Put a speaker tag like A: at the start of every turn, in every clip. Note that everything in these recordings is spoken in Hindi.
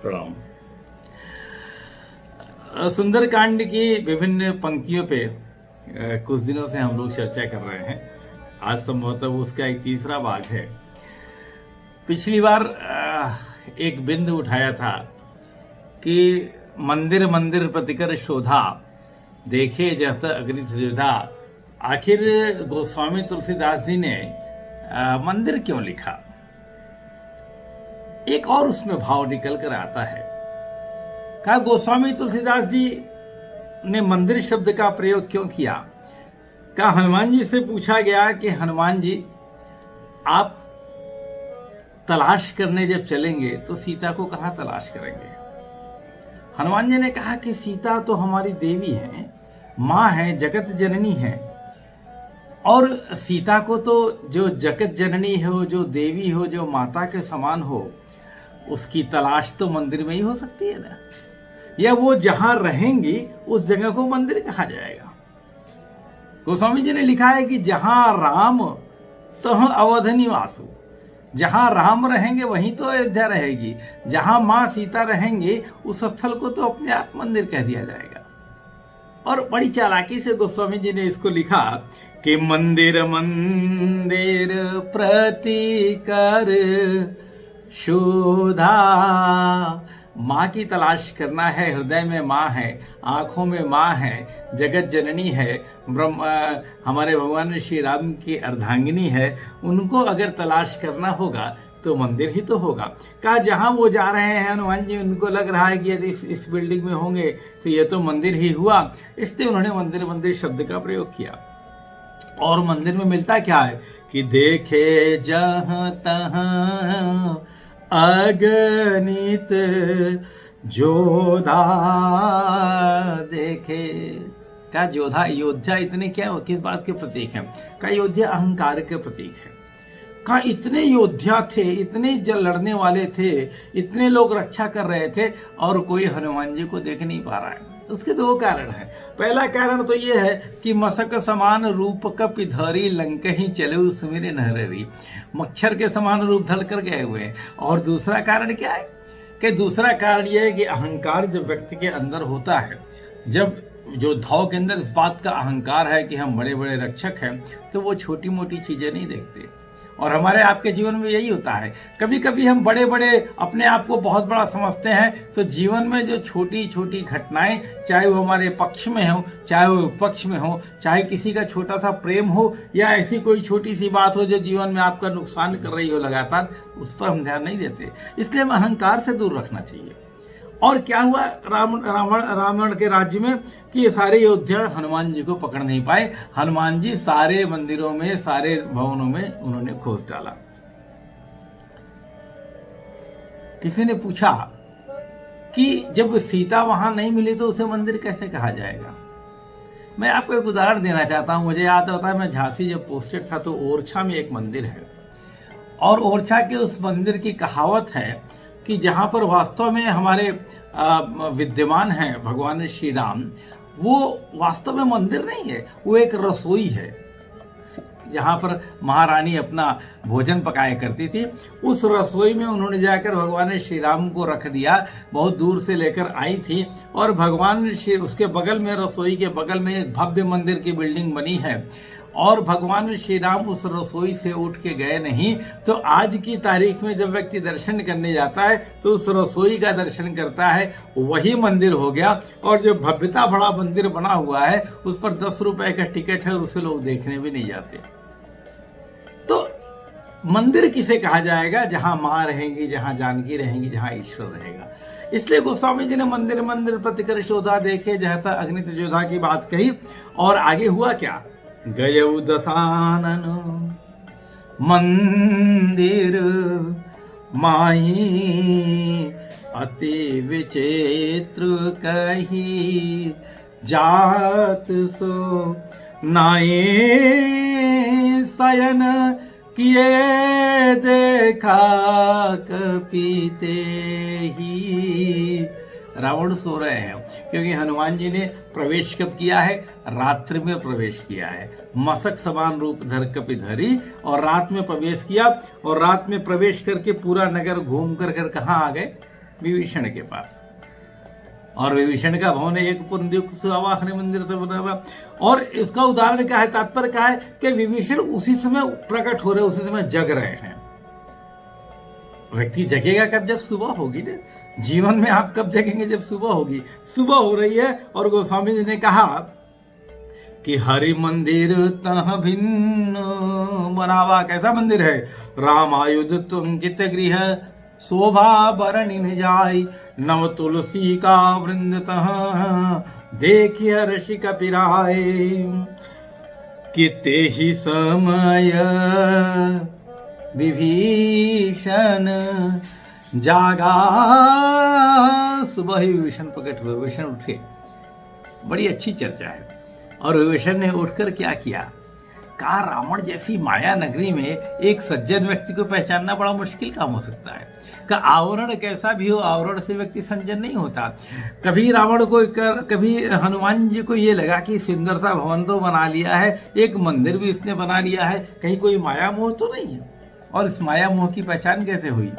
A: प्रणाम। सुंदरकांड की विभिन्न पंक्तियों पे कुछ दिनों से हम लोग चर्चा कर रहे हैं। आज संभवतः उसका एक तीसरा भाग है। पिछली बार एक बिंदु उठाया था कि मंदिर मंदिर प्रतिकर शोधा, देखे जहत अग्नि त्रिविधा। आखिर गोस्वामी तुलसीदास जी ने मंदिर क्यों लिखा? एक और उसमें भाव निकल कर आता है। कहा गोस्वामी तुलसीदास जी ने मंदिर शब्द का प्रयोग क्यों किया? कहा हनुमान जी से पूछा गया कि हनुमान जी, आप तलाश करने जब चलेंगे तो सीता को कहां तलाश करेंगे? हनुमान जी ने कहा कि सीता तो हमारी देवी है, मां है, जगत जननी है, और सीता को तो जो जगत जननी हो, जो देवी हो, जो माता के समान हो, उसकी तलाश तो मंदिर में ही हो सकती है ना। या वो जहां रहेंगी उस जगह को मंदिर कहा जाएगा। गोस्वामी जी ने लिखा है कि जहां राम तह अवध निवासु, जहां राम रहेंगे वहीं तो अयोध्या रहेगी, जहां मां सीता रहेंगे उस स्थल को तो अपने आप मंदिर कह दिया जाएगा। और बड़ी चालाकी से गोस्वामी जी ने इसको लिखा कि मंदिर मंदिर प्रतिकर शोधा। माँ की तलाश करना है, हृदय में माँ है, आंखों में माँ है, जगत जननी है, हमारे भगवान श्री राम की अर्धांगिनी है, उनको अगर तलाश करना होगा तो मंदिर ही तो होगा। कहा जहां वो जा रहे हैं हनुमान जी, उनको लग रहा है कि यदि इस बिल्डिंग में होंगे तो ये तो मंदिर ही हुआ, इसलिए उन्होंने मंदिर मंदिर शब्द का प्रयोग किया। और मंदिर में मिलता क्या है कि देखे जहां तहां अगणित जोधा देखे। क्या जोधा, योद्धा इतने क्या, किस बात के प्रतीक हैं? क्या योद्धा अहंकार के प्रतीक है। कहा इतने योद्धा थे, इतने लड़ने वाले थे, इतने लोग रक्षा कर रहे थे, और कोई हनुमान जी को देख नहीं पा रहा है। उसके दो कारण हैं। पहला कारण तो ये है कि मसक समान रूप कपि धरी लंक ही चले सुमिर नहरी, मच्छर के समान रूप धर कर गए हुए हैं। और दूसरा कारण क्या है कि दूसरा कारण यह है कि अहंकार जब व्यक्ति के अंदर होता है, जब जो धाव के अंदर इस बात का अहंकार है कि हम बड़े बड़े रक्षक हैं, तो वो छोटी मोटी चीजें नहीं देखते। और हमारे आपके जीवन में यही होता है। कभी कभी हम बड़े बड़े अपने आप को बहुत बड़ा समझते हैं, तो जीवन में जो छोटी छोटी घटनाएं, चाहे वो हमारे पक्ष में हो, चाहे वो विपक्ष में हो, चाहे किसी का छोटा सा प्रेम हो, या ऐसी कोई छोटी सी बात हो जो जीवन में आपका नुकसान कर रही हो लगातार, उस पर हम ध्यान नहीं देते। इसलिए हमें अहंकार से दूर रखना चाहिए। और क्या हुआ रावण के राज्य में कि ये सारे योद्धा हनुमान जी को पकड़ नहीं पाए। हनुमान जी सारे मंदिरों में, सारे भवनों में उन्होंने खोज डाला। किसी ने पूछा कि जब सीता वहां नहीं मिली तो उसे मंदिर कैसे कहा जाएगा? मैं आपको एक उदाहरण देना चाहता हूं। मुझे याद होता है, मैं झांसी जब पोस्टेड था तो ओरछा में एक मंदिर है, और ओरछा के उस मंदिर की कहावत है कि जहां पर वास्तव में हमारे विद्यमान हैं भगवान श्री राम, वो वास्तव में मंदिर नहीं है, वो एक रसोई है। जहां पर महारानी अपना भोजन पकाया करती थी, उस रसोई में उन्होंने जाकर भगवान श्री राम को रख दिया। बहुत दूर से लेकर आई थी, और भगवान श्री, उसके बगल में, रसोई के बगल में एक भव्य मंदिर की बिल्डिंग बनी है, और भगवान श्री राम उस रसोई से उठ के गए नहीं। तो आज की तारीख में जब व्यक्ति दर्शन करने जाता है तो उस रसोई का दर्शन करता है, वही मंदिर हो गया। और जो भव्यता बड़ा मंदिर बना हुआ है, उस पर 10 रुपए का टिकट है, और उसे लोग देखने भी नहीं जाते। तो मंदिर किसे कहा जाएगा? जहां मां रहेंगी, जहां जानकी रहेंगी, जहां ईश्वर रहेगा। इसलिए गोस्वामी जी ने मंदिर मंदिर प्रतिकर शोधा, देखे जहता अग्नि त्रिविधा की बात कही। और आगे हुआ क्या? गयौ दसानन मंदिर माही अति विचित्र कही, जात सो नाये शयन किए देखा कपीते ही। रावण सो रहे हैं, क्योंकि हनुमान जी ने प्रवेश कब किया है? रात्रि में प्रवेश किया है। मसक समान रूप धर कपि धरी, और रात में प्रवेश किया, और रात में प्रवेश करके पूरा नगर घूम कर कहाँ आ गए? विभीषण के पास। और विभीषण का भवन एक पुनर्युक्त आवाहन मंदिर से बना हुआ। और इसका उदाहरण क्या है, तात्पर्य क्या है कि विभीषण उसी समय प्रकट हो रहे, उसी समय जग रहे हैं। व्यक्ति जगेगा कब? जब सुबह होगी ना। जीवन में आप कब जगेंगे? जब सुबह होगी। सुबह हो रही है और गोस्वामी जी ने कहा कि हरि मंदिर तह भिन्न बनावा। कैसा मंदिर है? राम आयुध अंकित गृह शोभा बरणी जाय, नव तुलसी का वृंदतः देखिए रसिक पिराय। किते ही समय विभीषण जागा। सुबह ही विभीषण प्रकट हुए, विभीषण उठे। बड़ी अच्छी चर्चा है। और विभीषण ने उठकर क्या किया? कहा रावण जैसी माया नगरी में एक सज्जन व्यक्ति को पहचानना बड़ा मुश्किल काम हो सकता है। का आवरण कैसा भी हो, आवरण से व्यक्ति संजन नहीं होता। कभी रावण को कभी हनुमान जी को ये लगा कि सुंदर सा भवन तो बना लिया है, एक मंदिर भी इसने बना लिया है, कहीं कोई माया मोह तो नहीं है। और इस माया मोह की पहचान कैसे हुई?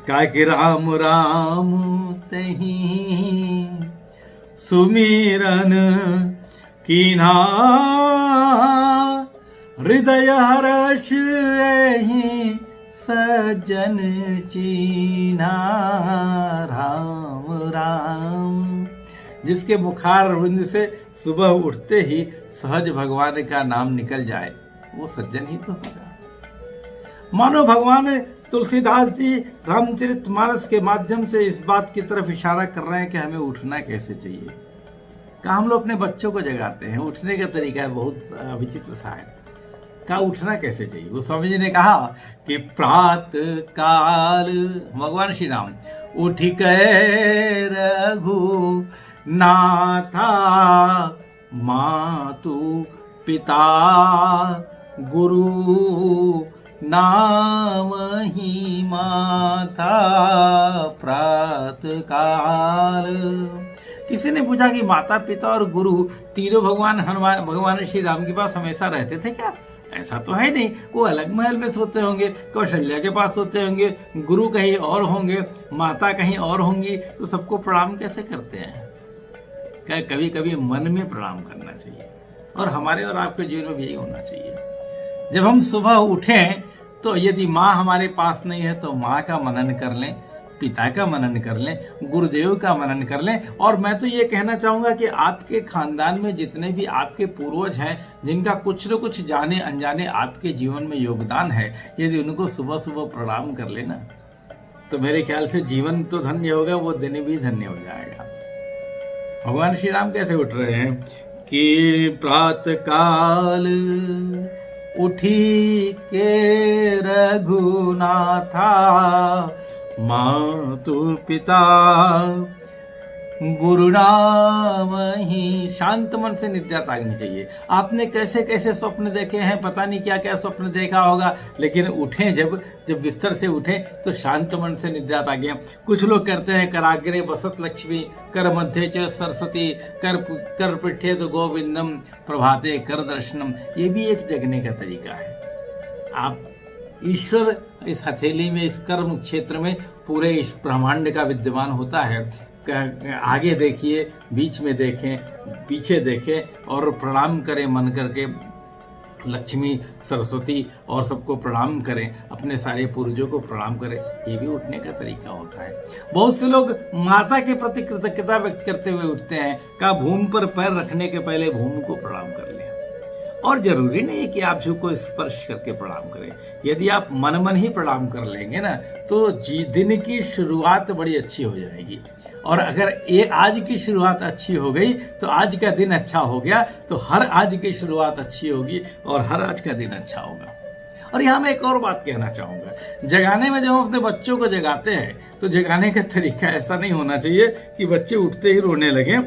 A: का कि राम राम तही सुमिरन कीन्हा, हृदय हर्ष सज्जन चीन्हा। राम राम। जिसके मुखार विंद से सुबह उठते ही सहज भगवान का नाम निकल जाए, वो सज्जन ही तो होगा। मानो भगवान तुलसीदास जी रामचरितमानस के माध्यम से इस बात की तरफ इशारा कर रहे हैं कि हमें उठना कैसे चाहिए। का हम लोग अपने बच्चों को जगाते हैं, उठने का तरीका है बहुत विचित्र सा है। का उठना कैसे चाहिए? वो स्वामी जी ने कहा कि प्रात काल भगवान श्री राम उठ के रघु नाथा, मातु पिता गुरु नाम ही माता। प्रात काल। किसी ने पूछा कि माता पिता और गुरु तीनों भगवान श्री राम के पास हमेशा रहते थे क्या? ऐसा तो है नहीं। वो अलग महल में सोते होंगे, कौशल्या के पास सोते होंगे, गुरु कहीं और होंगे, माता कहीं और होंगी। तो सबको प्रणाम कैसे करते हैं? क्या कभी कभी मन में प्रणाम करना चाहिए। और हमारे और आपके जीवन में भी यही होना चाहिए। जब हम सुबह उठें तो यदि माँ हमारे पास नहीं है तो माँ का मनन कर लें, पिता का मनन कर लें, गुरुदेव का मनन कर लें। और मैं तो ये कहना चाहूँगा कि आपके खानदान में जितने भी आपके पूर्वज हैं, जिनका कुछ न कुछ जाने अनजाने आपके जीवन में योगदान है, यदि उनको सुबह सुबह प्रणाम कर लेना तो मेरे ख्याल से जीवन तो धन्य होगा, वो दिन भी धन्य हो जाएगा। भगवान श्री राम कैसे उठ रहे हैं कि प्रातः काल उठी के रघुनाथा, मातु पिता गुरु नाम ही। शांत मन से निद्रा त्यागनी चाहिए। आपने कैसे कैसे स्वप्न देखे हैं, पता नहीं क्या क्या स्वप्न देखा होगा, लेकिन उठें जब बिस्तर से उठें तो शांत मन से निद्रा त्यागें। कुछ लोग करते हैं कराग्रे बसत लक्ष्मी, कर मध्य च सरस्वती, कर पृष्ठे तो गोविंदम, प्रभाते कर दर्शनम। ये भी एक जगने का तरीका है। आप ईश्वर इस हथेली में, इस कर्म क्षेत्र में पूरे इस ब्रह्मांड का विद्यमान होता है। आगे देखिए, बीच में देखें, पीछे देखें और प्रणाम करें मन करके। लक्ष्मी, सरस्वती और सबको प्रणाम करें, अपने सारे पूर्वजों को प्रणाम करें। ये भी उठने का तरीका होता है। बहुत से लोग माता के प्रति कृतज्ञता व्यक्त करते हुए उठते हैं। का भूमि पर पैर रखने के पहले भूमि को प्रणाम कर लें। और जरूरी नहीं है कि आप शिव को स्पर्श करके प्रणाम करें। यदि आप मन ही प्रणाम कर लेंगे ना तो दिन की शुरुआत बड़ी अच्छी हो जाएगी। और अगर आज की शुरुआत अच्छी हो गई तो आज का दिन अच्छा हो गया, तो हर आज की शुरुआत अच्छी होगी और हर आज का दिन अच्छा होगा। और यहाँ मैं एक और बात कहना चाहूँगा, जगाने में जब हम अपने बच्चों को जगाते हैं तो जगाने का तरीका ऐसा नहीं होना चाहिए कि बच्चे उठते ही रोने लगे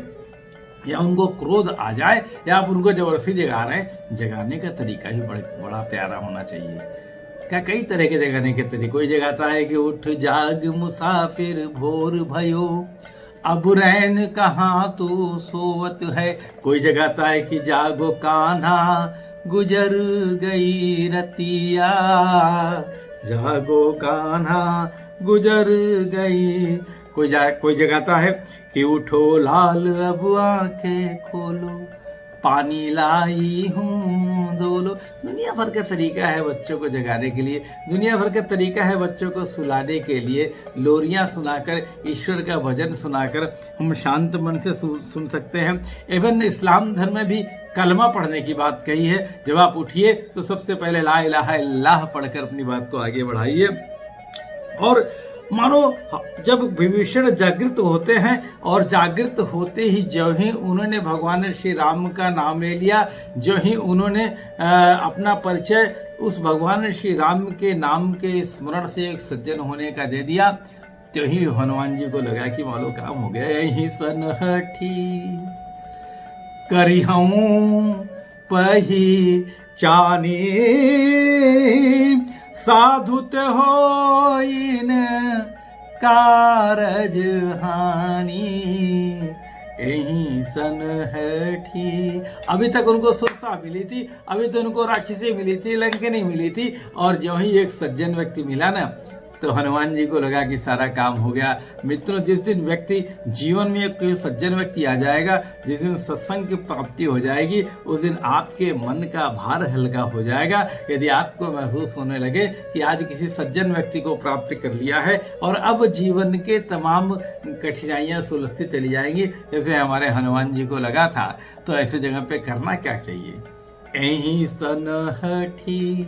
A: या उनको क्रोध आ जाए या आप उनको जबरदस्ती जगा रहे हैं। जगाने का तरीका ही बड़ा प्यारा होना चाहिए। क्या कई तरह के जगाने के तरीके। कोई जगाता है कि उठ जाग मुसाफिर भोर भयो, अब रैन कहाँ तू सोवत है। कोई जगाता है कि जागो कान्हा गुजर गई रतिया, जागो कान्हा गुजर गई। कोई जगाता है कि उठो लाल अब आंखें खोलो, पानी लाई हूँ धो लो। दुनिया भर का तरीका है बच्चों को जगाने के लिए, दुनिया भर का तरीका है बच्चों को सुलाने के लिए। लोरियां सुनाकर, ईश्वर का भजन सुनाकर हम शांत मन से सुन सकते हैं। इवन इस्लाम धर्म में भी कलमा पढ़ने की बात कही है। जब आप उठिए तो सबसे पहले ला इलाहा इल्लल्लाह पढ़कर अपनी बात को आगे बढ़ाइए। और मानो जब विभीषण जागृत होते हैं और जागृत होते ही जो ही उन्होंने भगवान श्री राम का नाम ले लिया, जो ही उन्होंने अपना परिचय उस भगवान श्री राम के नाम के स्मरण से एक सज्जन होने का दे दिया, तो ही हनुमान जी को लगा कि मालो काम हो गया। यही सनहठी करिहूं पहिचानी, साधुत होइन कारज हानि, यही सनहठी। अभी तक उनको सुरता मिली थी, अभी तो उनको राक्षसी मिली थी, लंकेनी मिली थी, और जो ही एक सज्जन व्यक्ति मिला ना, तो हनुमान जी को लगा कि सारा काम हो गया। मित्रों, जिस दिन व्यक्ति जीवन में एक सज्जन व्यक्ति आ जाएगा, जिस दिन सत्संग की प्राप्ति हो जाएगी, उस दिन आपके मन का भार हल्का हो जाएगा। यदि आपको महसूस होने लगे कि आज किसी सज्जन व्यक्ति को प्राप्त कर लिया है और अब जीवन के तमाम कठिनाइयां सुलझती चली जाएंगी, जैसे हमारे हनुमान जी को लगा था, तो ऐसे जगह पे करना क्या चाहिए? यही सनहठी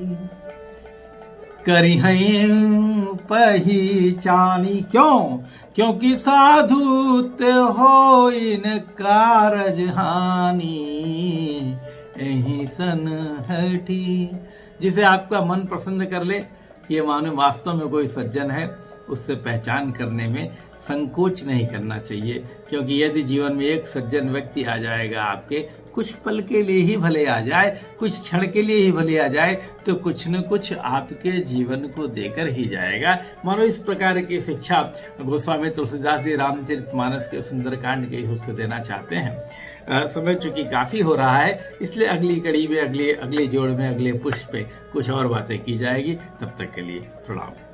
A: करिहूं पहिचानी। क्यों? क्योंकि साधुत होइन कारज हानि, यही सनहठी। जिसे आपका मन पसंद कर ले, ये मानो वास्तव में कोई सज्जन है, उससे पहचान करने में संकोच नहीं करना चाहिए। क्योंकि यदि जीवन में एक सज्जन व्यक्ति आ जाएगा आपके, कुछ पल के लिए ही भले आ जाए, कुछ क्षण के लिए ही भले आ जाए, तो कुछ न कुछ आपके जीवन को देकर ही जाएगा। मानो इस प्रकार की शिक्षा गोस्वामी तुलसीदास जी रामचरितमानस के सुंदरकांड के हिस्से से देना चाहते हैं। समय चूंकि काफी हो रहा है, इसलिए अगली कड़ी में, अगले जोड़ में, अगले पुष्प पे कुछ और बातें की जाएगी। तब तक के लिए प्रणाम।